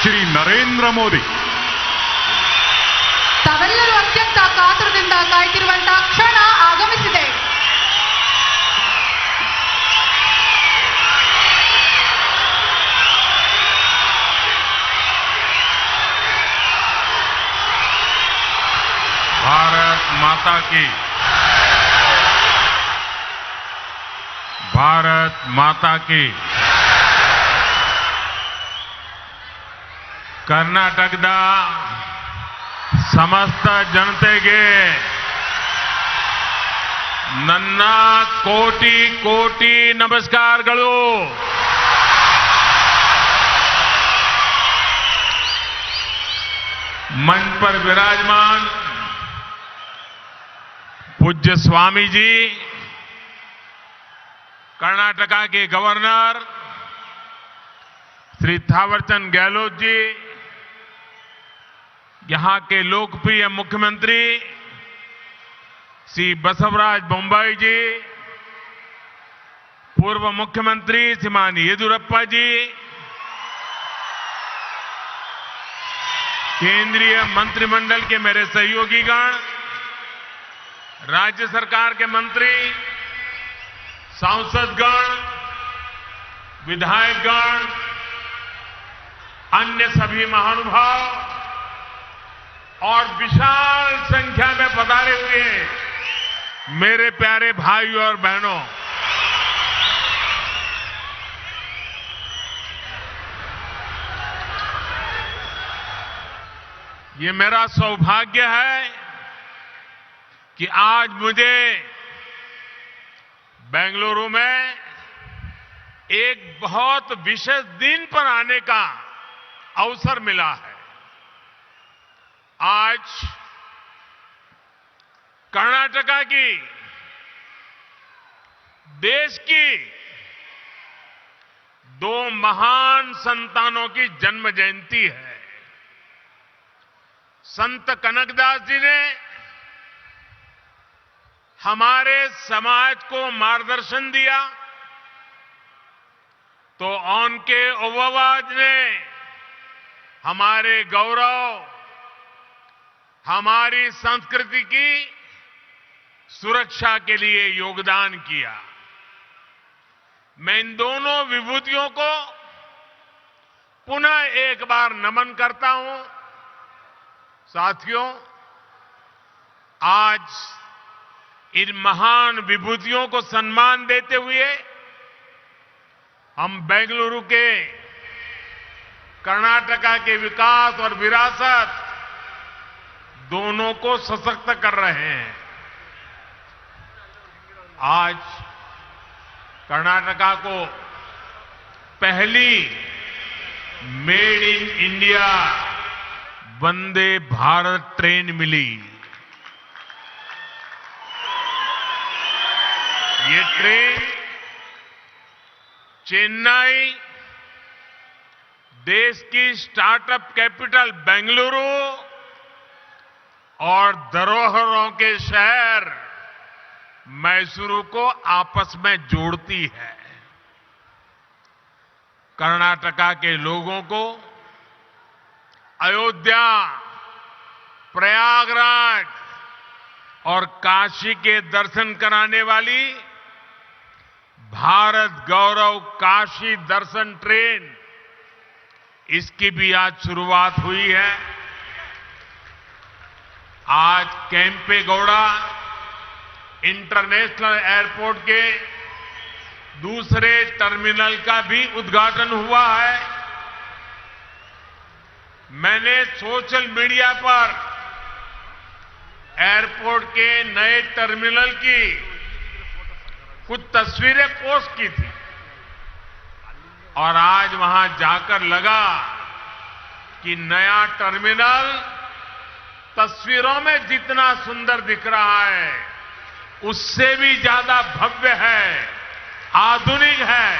ಶ್ರೀ ನರೇಂದ್ರ ಮೋದಿ. ತಾವೆಲ್ಲರೂ ಅತ್ಯಂತ ಕಾತುರದಿಂದ ಕಾಯ್ತಿರುವಂತಹ ಕ್ಷಣ ಆಗಮಿಸಿದೆ. भारत माता की, भारत माता की. ಕರ್ನಾಟಕದ ಸಮಸ್ತ ಜನತೆಗೆ ನನ್ನ ಕೋಟಿ ಕೋಟಿ ನಮಸ್ಕಾರಗಳು. मंच पर विराजमान पूज्य स्वामी जी, कर्नाटका के गवर्नर श्री थावरचंद गहलोत जी, यहां के लोकप्रिय मुख्यमंत्री श्री बसवराज बोम्मई जी, पूर्व मुख्यमंत्री श्रीमान येदियुरप्पा जी, केंद्रीय मंत्रिमंडल के मेरे सहयोगीगण, राज्य सरकार के मंत्री, सांसदगण, विधायकगण, अन्य सभी महानुभाव और विशाल संख्या में पधारे हुए मेरे प्यारे भाइयों और बहनों, ये मेरा सौभाग्य है कि आज मुझे बेंगलुरु में एक बहुत विशेष दिन पर आने का अवसर मिला है. आज कर्नाटका की, देश की दो महान संतानों की जन्म जयंती है. संत कनकदास जी ने हमारे समाज को मार्गदर्शन दिया, तो उनके ओवावाज ने हमारे गौरव, हमारी संस्कृति की सुरक्षा के लिए योगदान किया. मैं इन दोनों विभूतियों को पुनः एक बार नमन करता हूं. साथियों, आज इन महान विभूतियों को सम्मान देते हुए हम बेंगलुरु के कर्नाटका के विकास और विरासत दोनों को सशक्त कर रहे हैं. आज कर्नाटका को पहली made in India Vande Bharat train मिली. ये ट्रेन चेन्नई, देश की स्टार्टअप कैपिटल बेंगलुरु और धरोहरों के शहर मैसूरू को आपस में जोड़ती है. कर्नाटका के लोगों को अयोध्या, प्रयागराज और काशी के दर्शन कराने वाली भारत गौरव काशी दर्शन ट्रेन, इसकी भी आज शुरुआत हुई है. आज केम्पेगौड़ा इंटरनेशनल एयरपोर्ट के दूसरे टर्मिनल का भी उद्घाटन हुआ है. मैंने सोशल मीडिया पर एयरपोर्ट के नए टर्मिनल की कुछ तस्वीरें पोस्ट की थी और आज वहां जाकर लगा कि नया टर्मिनल तस्वीरों में जितना सुंदर दिख रहा है उससे भी ज्यादा भव्य है, आधुनिक है.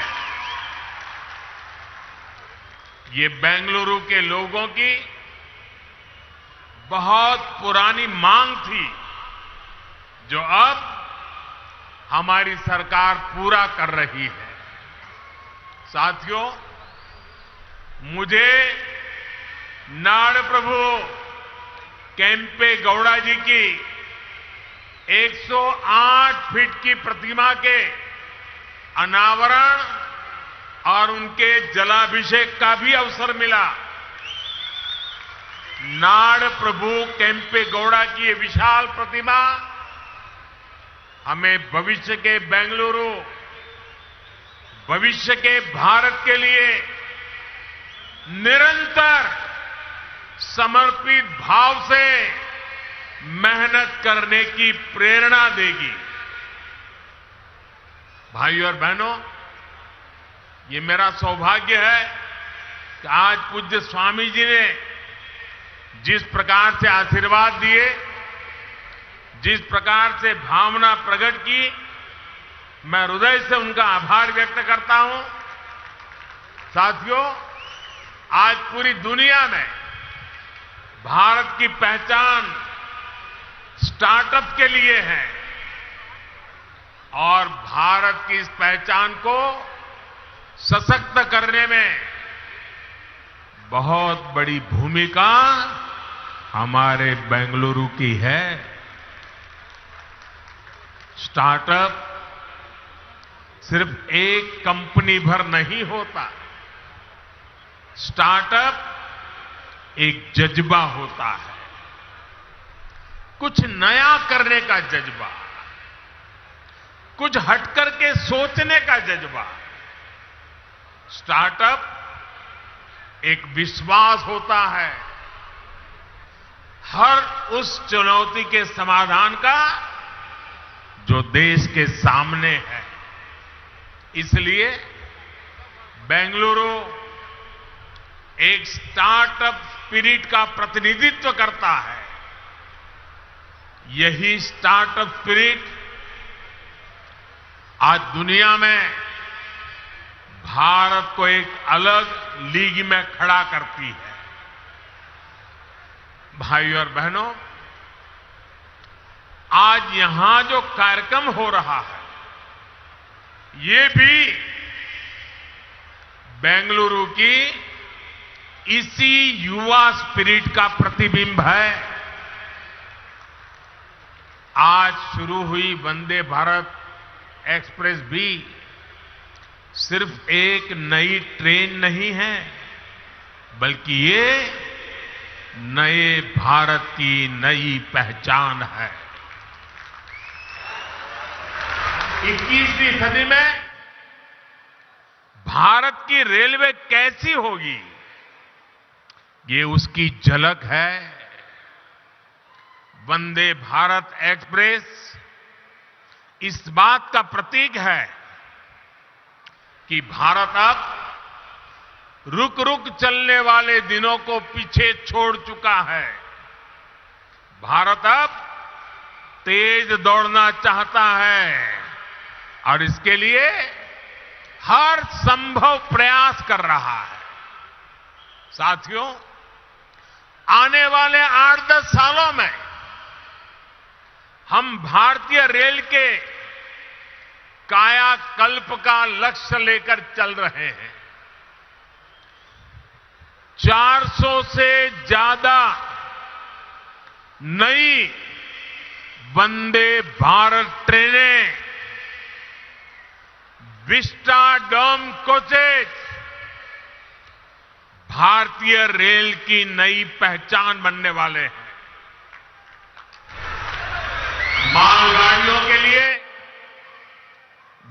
ये बेंगलुरु के लोगों की बहुत पुरानी मांग थी, जो अब हमारी सरकार पूरा कर रही है. साथियों, मुझे नाड़ प्रभु केम्पे गौड़ा जी की 108 फीट की प्रतिमा के अनावरण और उनके जलाभिषेक का भी अवसर मिला। नाड़ प्रभु केम्पे गौड़ा की ये विशाल प्रतिमा हमें भविष्य के बेंगलुरु, भविष्य के भारत के लिए निरंतर समर्पित भाव से मेहनत करने की प्रेरणा देगी। भाइयों और बहनों, ये मेरा सौभाग्य है कि आज पूज्य स्वामी जी ने जिस प्रकार से आशीर्वाद दिए, जिस प्रकार से भावना प्रकट की, मैं हृदय से उनका आभार व्यक्त करता हूं। साथियों, आज पूरी दुनिया में भारत की पहचान स्टार्टअप के लिए है और भारत की इस पहचान को सशक्त करने में बहुत बड़ी भूमिका हमारे बेंगलुरु की है। स्टार्टअप सिर्फ एक कंपनी भर नहीं होता। स्टार्टअप एक जज्बा होता है, कुछ नया करने का जज्बा, कुछ हटकर के सोचने का जज्बा। स्टार्टअप एक विश्वास होता है हर उस चुनौती के समाधान का जो देश के सामने है। इसलिए बेंगलुरु एक स्टार्टअप स्पिरिट का प्रतिनिधित्व करता है। यही स्टार्टअप स्पिरिट आज दुनिया में भारत को एक अलग लीग में खड़ा करती है। भाइयों और बहनों, आज यहां जो कार्यक्रम हो रहा है, ये भी बेंगलुरु की इसी युवा स्पिरिट का प्रतिबिंब है। आज शुरू हुई वंदे भारत एक्सप्रेस भी सिर्फ एक नई ट्रेन नहीं है, बल्कि ये नए भारत की नई पहचान है। 21वीं सदी में भारत की रेलवे कैसी होगी, ये उसकी झलक है। वंदे भारत एक्सप्रेस इस बात का प्रतीक है कि भारत अब रुक रुक चलने वाले दिनों को पीछे छोड़ चुका है। भारत अब तेज दौड़ना चाहता है और इसके लिए हर संभव प्रयास कर रहा है। साथियों, आने वाले 8-10 सालों में हम भारतीय रेल के कायाकल्प का लक्ष्य लेकर चल रहे हैं। 400 से ज्यादा नई वंदे भारत ट्रेनें, विस्टाडोम कोचेज भारतीय रेल की नई पहचान बनने वाले हैं। मालगाड़ियों के लिए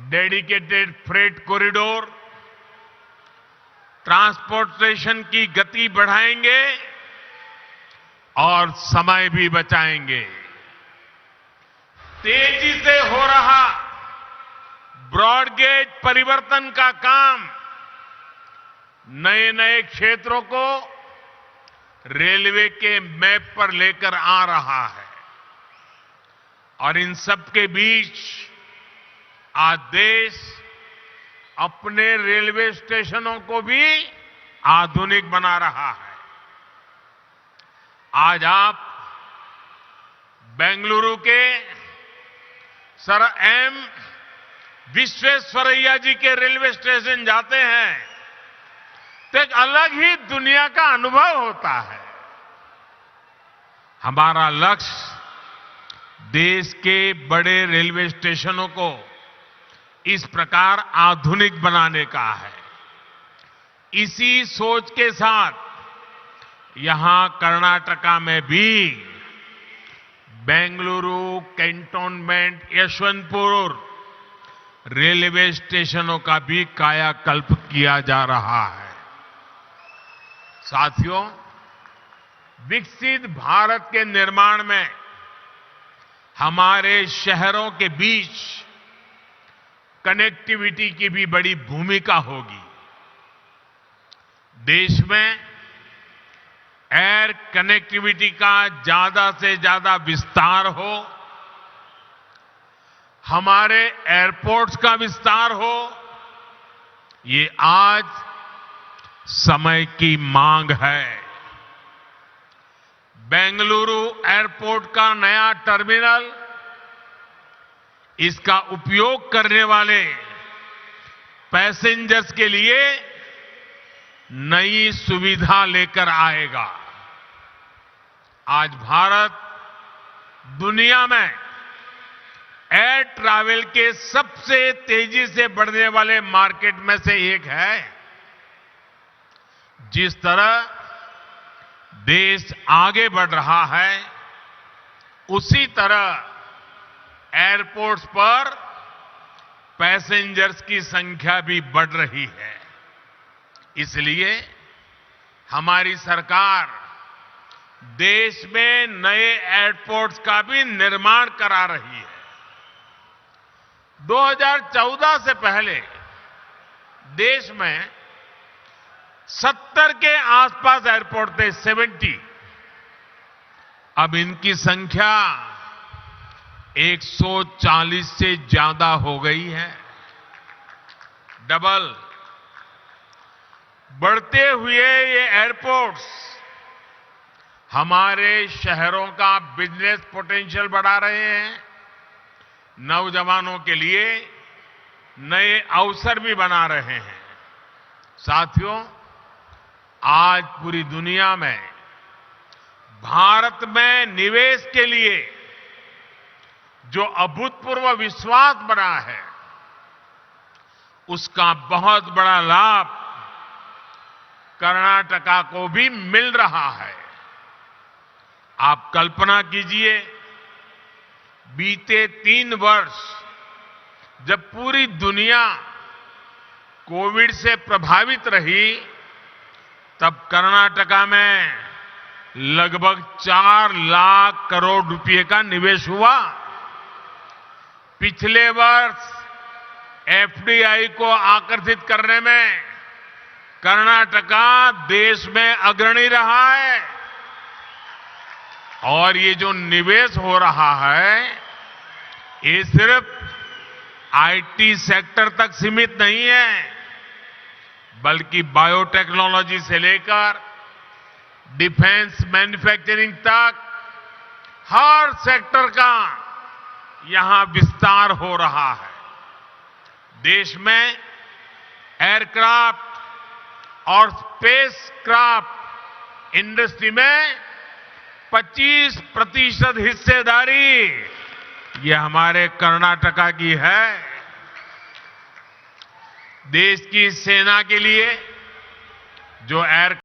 डेडिकेटेड फ्रेट कॉरिडोर, ट्रांसपोर्टेशन की गति बढ़ाएंगे और समय भी बचाएंगे। तेजी से हो रहा ब्रॉडगेज परिवर्तन का काम नए नए क्षेत्रों को रेलवे के मैप पर लेकर आ रहा है और इन सब के बीच आज देश अपने रेलवे स्टेशनों को भी आधुनिक बना रहा है। आज आप बेंगलुरु के सर एम विश्वेश्वरैया जी के रेलवे स्टेशन जाते हैं तो एक अलग ही दुनिया का अनुभव होता है। हमारा लक्ष्य देश के बड़े रेलवे स्टेशनों को इस प्रकार आधुनिक बनाने का है। इसी सोच के साथ यहां कर्नाटका में भी बेंगलुरु कैंटोनमेंट यशवंतपुर रेलवे स्टेशनों का भी कायाकल्प किया जा रहा है। साथियों, विकसित भारत के निर्माण में हमारे शहरों के बीच कनेक्टिविटी की भी बड़ी भूमिका होगी। देश में एयर कनेक्टिविटी का ज्यादा से ज्यादा विस्तार हो, हमारे एयरपोर्ट्स का विस्तार हो, ये आज समय की मांग है। बेंगलुरु एयरपोर्ट का नया टर्मिनल इसका उपयोग करने वाले पैसेंजर्स के लिए नई सुविधा लेकर आएगा। आज भारत दुनिया में एयर ट्रैवल के सबसे तेजी से बढ़ने वाले मार्केट में से एक है। जिस तरह देश आगे बढ़ रहा है, उसी तरह एयरपोर्ट्स पर पैसेंजर्स की संख्या भी बढ़ रही है। इसलिए हमारी सरकार देश में नए एयरपोर्ट्स का भी निर्माण करा रही है। 2014 से पहले देश में 70 के आसपास एयरपोर्ट थे, 70। अब इनकी संख्या 140 से ज्यादा हो गई है, डबल। बढ़ते हुए ये एयरपोर्ट्स हमारे शहरों का बिजनेस पोटेंशियल बढ़ा रहे हैं, नौजवानों के लिए नए अवसर भी बना रहे हैं। साथियों, आज पूरी दुनिया में भारत में निवेश के लिए जो अभूतपूर्व विश्वास बना है, उसका बहुत बड़ा लाभ कर्नाटका को भी मिल रहा है। आप कल्पना कीजिए, बीते 3 वर्ष जब पूरी दुनिया कोविड से प्रभावित रही, तब कर्नाटका में लगभग 4 लाख करोड़ रुपए का निवेश हुआ। पिछले वर्ष एफडीआई को आकर्षित करने में कर्नाटका देश में अग्रणी रहा है। और ये जो निवेश हो रहा है, ये सिर्फ आईटी सेक्टर तक सीमित नहीं है, बल्कि बायोटेक्नोलॉजी से लेकर डिफेंस मैन्युफैक्चरिंग तक हर सेक्टर का यहां विस्तार हो रहा है। देश में एयरक्राफ्ट और स्पेसक्राफ्ट इंडस्ट्री में 25% हिस्सेदारी ये हमारे कर्नाटका की है। देश की सेना के लिए जो एयर